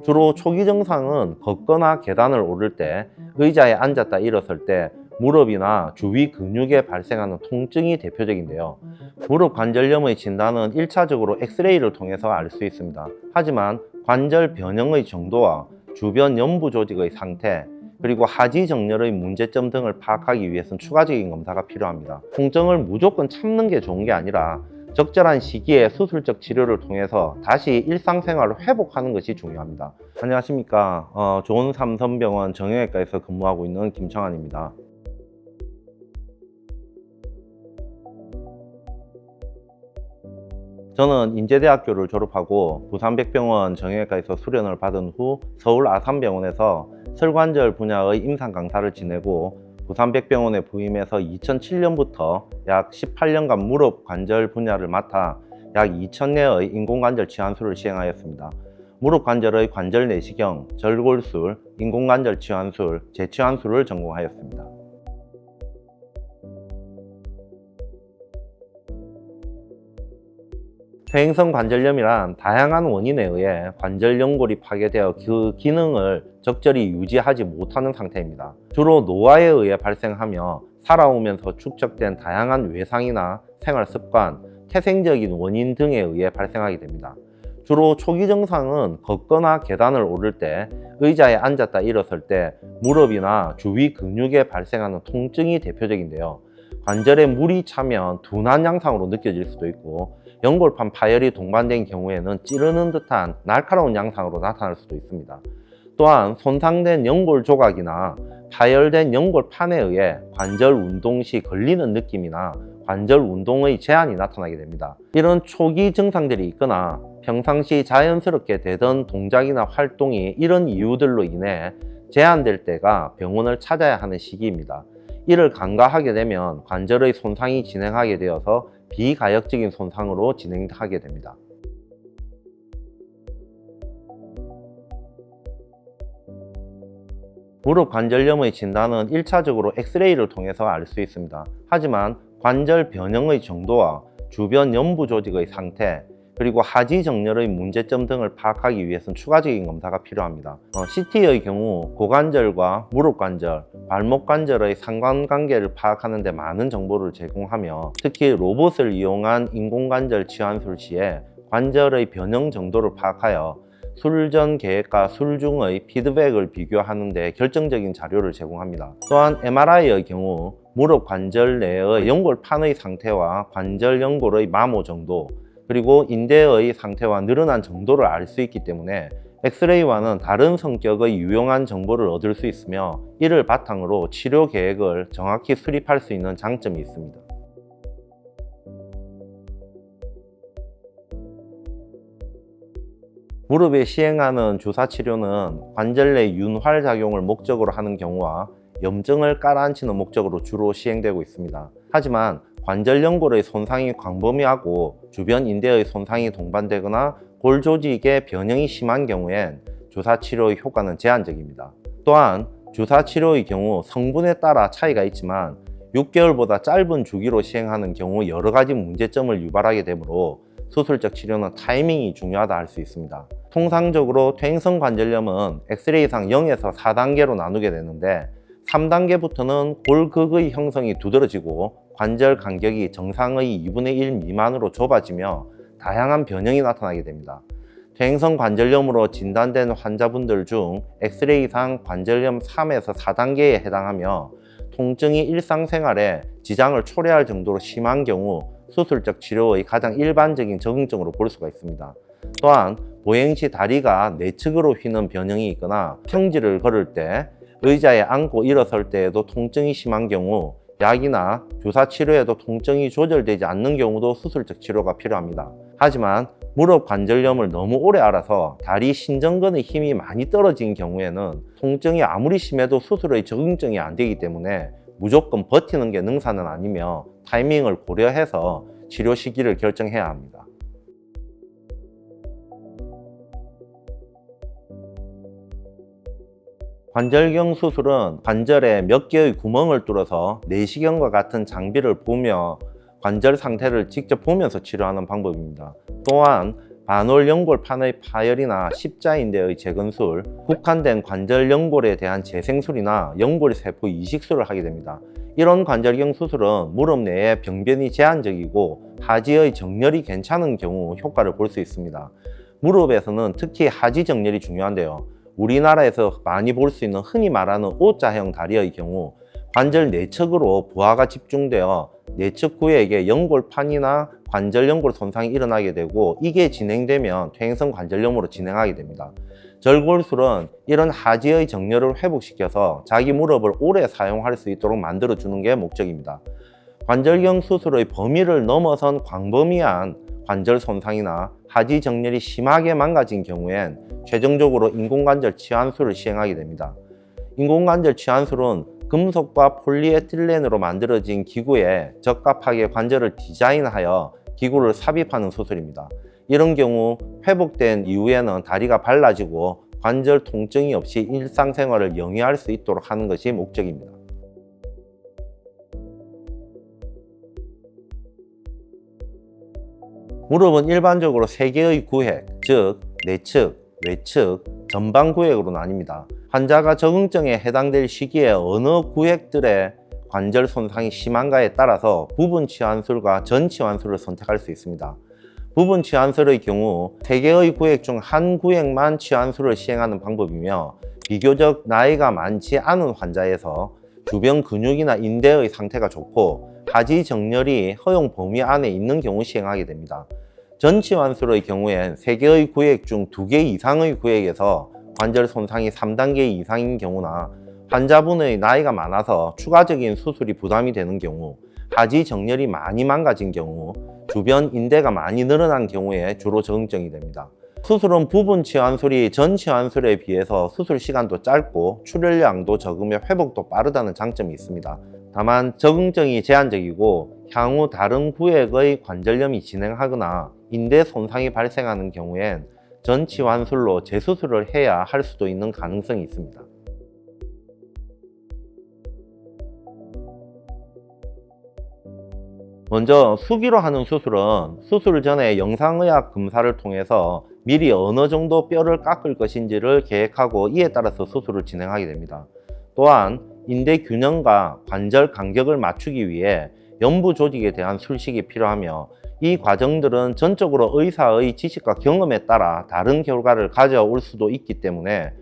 주로 초기 증상은 걷거나 계단을 오를 때, 의자에 앉았다 일어설 때 무릎이나 주위 근육에 발생하는 통증이 대표적인데요. 무릎 관절염의 진단은 1차적으로 엑스레이를 통해서 알 수 있습니다. 하지만 관절 변형의 정도와 주변 연부 조직의 상태, 그리고 하지 정렬의 문제점 등을 파악하기 위해서는 추가적인 검사가 필요합니다. 통증을 무조건 참는 게 좋은 게 아니라 적절한 시기에 수술적 치료를 통해서 다시 일상생활을 회복하는 것이 중요합니다. 안녕하십니까. 좋은 삼성병원 정형외과에서 근무하고 있는 김청환입니다. 저는 인제대학교를 졸업하고 부산백병원 정형외과에서 수련을 받은 후 서울 아산병원에서 설관절 분야의 임상 강사를 지내고 부산백병원에 부임해서 2007년부터 약 18년간 무릎 관절 분야를 맡아 약 2000내의 인공관절 치환술을 시행하였습니다. 무릎 관절의 관절 내시경, 절골술, 인공관절 치환술, 재치환술을 전공하였습니다. 퇴행성 관절염이란 다양한 원인에 의해 관절 연골이 파괴되어 그 기능을 적절히 유지하지 못하는 상태입니다. 주로 노화에 의해 발생하며 살아오면서 축적된 다양한 외상이나 생활 습관, 태생적인 원인 등에 의해 발생하게 됩니다. 주로 초기 증상은 걷거나 계단을 오를 때, 의자에 앉았다 일어설 때 무릎이나 주위 근육에 발생하는 통증이 대표적인데요. 관절에 물이 차면 둔한 양상으로 느껴질 수도 있고, 연골판 파열이 동반된 경우에는 찌르는 듯한 날카로운 양상으로 나타날 수도 있습니다. 또한 손상된 연골 조각이나 파열된 연골판에 의해 관절 운동 시 걸리는 느낌이나 관절 운동의 제한이 나타나게 됩니다. 이런 초기 증상들이 있거나 평상시 자연스럽게 되던 동작이나 활동이 이런 이유들로 인해 제한될 때가 병원을 찾아야 하는 시기입니다. 이를 간과하게 되면 관절의 손상이 진행하게 되어서 비가역적인 손상으로 진행하게 됩니다. 무릎 관절염의 진단은 1차적으로 엑스레이를 통해서 알 수 있습니다. 하지만 관절 변형의 정도와 주변 연부 조직의 상태, 그리고 하지 정렬의 문제점 등을 파악하기 위해서는 추가적인 검사가 필요합니다. CT의 경우 고관절과 무릎 관절, 발목 관절의 상관관계를 파악하는 데 많은 정보를 제공하며, 특히 로봇을 이용한 인공관절 치환술 시에 관절의 변형 정도를 파악하여 술전 계획과 술중의 피드백을 비교하는 데 결정적인 자료를 제공합니다. 또한 MRI의 경우 무릎 관절 내의 연골판의 상태와 관절 연골의 마모 정도, 그리고 인대의 상태와 늘어난 정도를 알 수 있기 때문에 엑스레이와는 다른 성격의 유용한 정보를 얻을 수 있으며, 이를 바탕으로 치료 계획을 정확히 수립할 수 있는 장점이 있습니다. 무릎에 시행하는 주사 치료는 관절 내 윤활 작용을 목적으로 하는 경우와 염증을 깔아앉히는 목적으로 주로 시행되고 있습니다. 하지만 관절 연골의 손상이 광범위하고 주변 인대의 손상이 동반되거나 골 조직의 변형이 심한 경우엔 주사 치료의 효과는 제한적입니다. 또한 주사 치료의 경우 성분에 따라 차이가 있지만 6개월보다 짧은 주기로 시행하는 경우 여러 가지 문제점을 유발하게 되므로 수술적 치료는 타이밍이 중요하다 할 수 있습니다. 통상적으로 퇴행성 관절염은 엑스레이상 0에서 4단계로 나누게 되는데, 3단계부터는 골극의 형성이 두드러지고 관절 간격이 정상의 2분의 1 미만으로 좁아지며 다양한 변형이 나타나게 됩니다. 퇴행성 관절염으로 진단된 환자분들 중 엑스레이상 관절염 3에서 4단계에 해당하며, 통증이 일상생활에 지장을 초래할 정도로 심한 경우 수술적 치료의 가장 일반적인 적응증으로 볼 수가 있습니다. 또한 보행 시 다리가 내측으로 휘는 변형이 있거나 평지를 걸을 때, 의자에 앉고 일어설 때에도 통증이 심한 경우 약이나 주사 치료에도 통증이 조절되지 않는 경우도 수술적 치료가 필요합니다. 하지만 무릎 관절염을 너무 오래 앓아서 다리 신전근의 힘이 많이 떨어진 경우에는 통증이 아무리 심해도 수술의 적응증이 안 되기 때문에 무조건 버티는 게 능사는 아니며 타이밍을 고려해서 치료 시기를 결정해야 합니다. 관절경 수술은 관절에 몇 개의 구멍을 뚫어서 내시경과 같은 장비를 보며 관절 상태를 직접 보면서 치료하는 방법입니다. 또한 반월 연골판의 파열이나 십자인대의 재건술, 국한된 관절 연골에 대한 재생술이나 연골세포 이식술을 하게 됩니다. 이런 관절경 수술은 무릎 내에 병변이 제한적이고 하지의 정렬이 괜찮은 경우 효과를 볼 수 있습니다. 무릎에서는 특히 하지 정렬이 중요한데요. 우리나라에서 많이 볼 수 있는 흔히 말하는 O자형 다리의 경우 관절 내측으로 부하가 집중되어 내측 구역에 연골판이나 관절 연골 손상이 일어나게 되고, 이게 진행되면 퇴행성 관절염으로 진행하게 됩니다. 절골술은 이런 하지의 정렬을 회복시켜서 자기 무릎을 오래 사용할 수 있도록 만들어주는 게 목적입니다. 관절경 수술의 범위를 넘어선 광범위한 관절 손상이나 하지 정렬이 심하게 망가진 경우엔 최종적으로 인공관절 치환술을 시행하게 됩니다. 인공관절 치환술은 금속과 폴리에틸렌으로 만들어진 기구에 적합하게 관절을 디자인하여 기구를 삽입하는 수술입니다. 이런 경우 회복된 이후에는 다리가 발라지고 관절 통증이 없이 일상생활을 영위할 수 있도록 하는 것이 목적입니다. 무릎은 일반적으로 3개의 구획, 즉 내측, 외측, 전방 구획으로 나뉩니다. 환자가 적응증에 해당될 시기에 어느 구획들의 관절 손상이 심한가에 따라서 부분 치환술과 전 치환술을 선택할 수 있습니다. 부분 치환술의 경우 3개의 구획 중 한 구획만 치환술을 시행하는 방법이며, 비교적 나이가 많지 않은 환자에서 주변 근육이나 인대의 상태가 좋고 하지 정렬이 허용 범위 안에 있는 경우 시행하게 됩니다. 전 치환술의 경우엔 3개의 구획 중 2개 이상의 구획에서 관절 손상이 3단계 이상인 경우나 환자분의 나이가 많아서 추가적인 수술이 부담이 되는 경우, 하지 정렬이 많이 망가진 경우, 주변 인대가 많이 늘어난 경우에 주로 적응증이 됩니다. 수술은 부분 치환술이 전 치환술에 비해서 수술 시간도 짧고 출혈량도 적으며 회복도 빠르다는 장점이 있습니다. 다만 적응증이 제한적이고 향후 다른 구획의 관절염이 진행하거나 인대 손상이 발생하는 경우엔 전 치환술로 재수술을 해야 할 수도 있는 가능성이 있습니다. 먼저 수기로 하는 수술은 수술 전에 영상의학 검사를 통해서 미리 어느 정도 뼈를 깎을 것인지를 계획하고 이에 따라서 수술을 진행하게 됩니다. 또한 인대 균형과 관절 간격을 맞추기 위해 연부 조직에 대한 술식이 필요하며, 이 과정들은 전적으로 의사의 지식과 경험에 따라 다른 결과를 가져올 수도 있기 때문에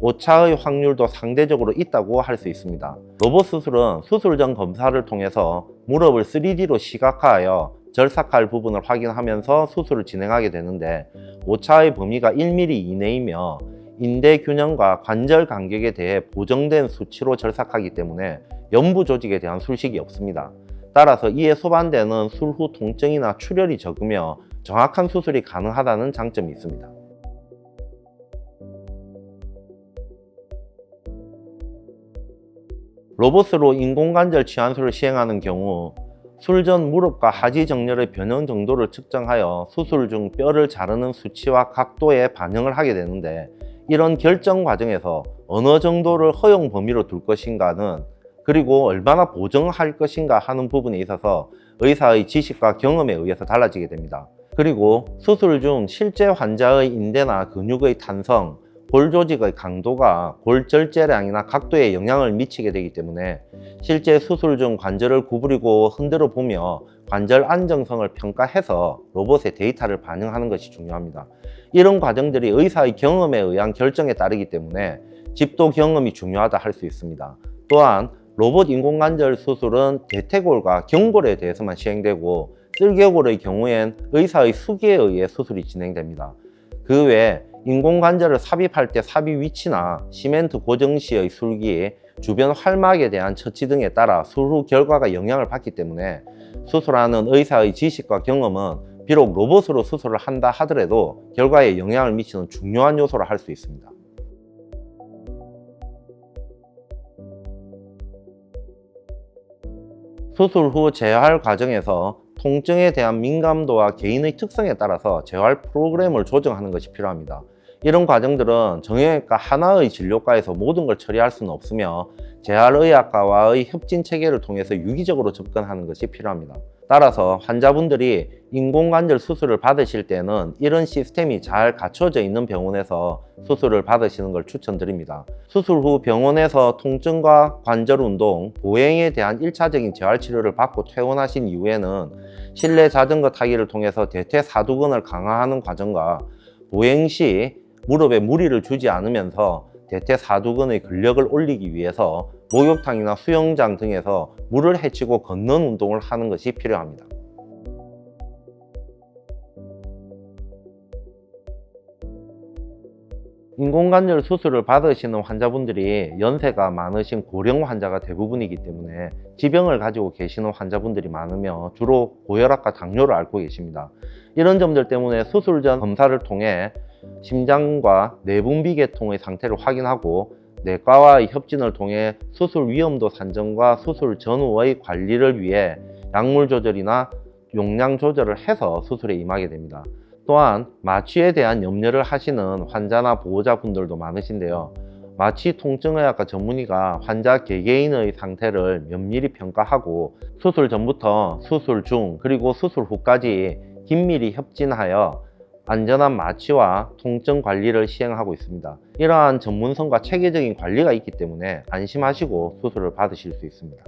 오차의 확률도 상대적으로 있다고 할 수 있습니다. 로봇 수술은 수술 전 검사를 통해서 무릎을 3D로 시각화하여 절삭할 부분을 확인하면서 수술을 진행하게 되는데, 오차의 범위가 1mm 이내이며 인대 균형과 관절 간격에 대해 보정된 수치로 절삭하기 때문에 연부 조직에 대한 술식이 없습니다. 따라서 이에 소반되는 술 후 통증이나 출혈이 적으며 정확한 수술이 가능하다는 장점이 있습니다. 로봇으로 인공관절 치환술을 시행하는 경우 술 전 무릎과 하지 정렬의 변형 정도를 측정하여 수술 중 뼈를 자르는 수치와 각도에 반영을 하게 되는데, 이런 결정 과정에서 어느 정도를 허용 범위로 둘 것인가는, 그리고 얼마나 보정할 것인가 하는 부분에 있어서 의사의 지식과 경험에 의해서 달라지게 됩니다. 그리고 수술 중 실제 환자의 인대나 근육의 탄성, 골 조직의 강도가 골 절제량이나 각도에 영향을 미치게 되기 때문에 실제 수술 중 관절을 구부리고 흔들어 보며 관절 안정성을 평가해서 로봇의 데이터를 반영하는 것이 중요합니다. 이런 과정들이 의사의 경험에 의한 결정에 따르기 때문에 집도 경험이 중요하다 할 수 있습니다. 또한 로봇 인공관절 수술은 대퇴골과 경골에 대해서만 시행되고, 쓸개골의 경우엔 의사의 수기에 의해 수술이 진행됩니다. 그 외에 인공관절을 삽입할 때 삽입 위치나 시멘트 고정 시의 술기, 주변 활막에 대한 처치 등에 따라 수술 후 결과가 영향을 받기 때문에 수술하는 의사의 지식과 경험은 비록 로봇으로 수술을 한다 하더라도 결과에 영향을 미치는 중요한 요소라 할 수 있습니다. 수술 후 재활 과정에서 통증에 대한 민감도와 개인의 특성에 따라서 재활 프로그램을 조정하는 것이 필요합니다. 이런 과정들은 정형외과 하나의 진료과에서 모든 걸 처리할 수는 없으며 재활의학과와의 협진 체계를 통해서 유기적으로 접근하는 것이 필요합니다. 따라서 환자분들이 인공관절 수술을 받으실 때는 이런 시스템이 잘 갖춰져 있는 병원에서 수술을 받으시는 걸 추천드립니다. 수술 후 병원에서 통증과 관절 운동, 보행에 대한 1차적인 재활치료를 받고 퇴원하신 이후에는 실내 자전거 타기를 통해서 대퇴사두근을 강화하는 과정과 보행 시 무릎에 무리를 주지 않으면서 대퇴사두근의 근력을 올리기 위해서 목욕탕이나 수영장 등에서 물을 헤치고 걷는 운동을 하는 것이 필요합니다. 인공관절 수술을 받으시는 환자분들이 연세가 많으신 고령 환자가 대부분이기 때문에 지병을 가지고 계시는 환자분들이 많으며 주로 고혈압과 당뇨를 앓고 계십니다. 이런 점들 때문에 수술 전 검사를 통해 심장과 내분비계통의 상태를 확인하고 내과와의 협진을 통해 수술 위험도 산정과 수술 전후의 관리를 위해 약물 조절이나 용량 조절을 해서 수술에 임하게 됩니다. 또한 마취에 대한 염려를 하시는 환자나 보호자분들도 많으신데요. 마취 통증의학과 전문의가 환자 개개인의 상태를 면밀히 평가하고 수술 전부터 수술 중 그리고 수술 후까지 긴밀히 협진하여 안전한 마취와 통증 관리를 시행하고 있습니다. 이러한 전문성과 체계적인 관리가 있기 때문에 안심하시고 수술을 받으실 수 있습니다.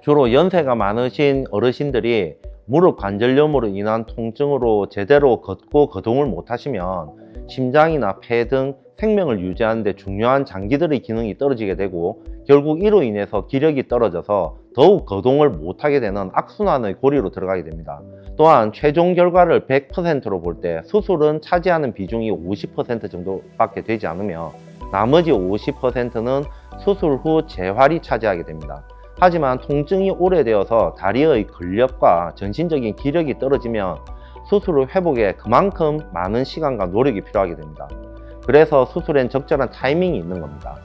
주로 연세가 많으신 어르신들이 무릎 관절염으로 인한 통증으로 제대로 걷고 거동을 못하시면 심장이나 폐 등 생명을 유지하는 데 중요한 장기들의 기능이 떨어지게 되고 결국 이로 인해서 기력이 떨어져서 더욱 거동을 못하게 되는 악순환의 고리로 들어가게 됩니다. 또한 최종 결과를 100%로 볼 때 수술은 차지하는 비중이 50% 정도밖에 되지 않으며 나머지 50%는 수술 후 재활이 차지하게 됩니다. 하지만 통증이 오래되어서 다리의 근력과 전신적인 기력이 떨어지면 수술 후 회복에 그만큼 많은 시간과 노력이 필요하게 됩니다. 그래서 수술엔 적절한 타이밍이 있는 겁니다.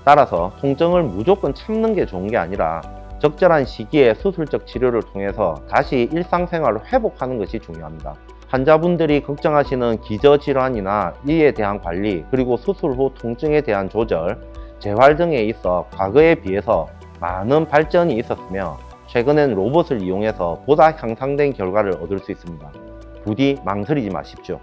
따라서 통증을 무조건 참는 게 좋은 게 아니라 적절한 시기에 수술적 치료를 통해서 다시 일상생활을 회복하는 것이 중요합니다. 환자분들이 걱정하시는 기저질환이나 이에 대한 관리, 그리고 수술 후 통증에 대한 조절, 재활 등에 있어 과거에 비해서 많은 발전이 있었으며 최근엔 로봇을 이용해서 보다 향상된 결과를 얻을 수 있습니다. 부디 망설이지 마십시오.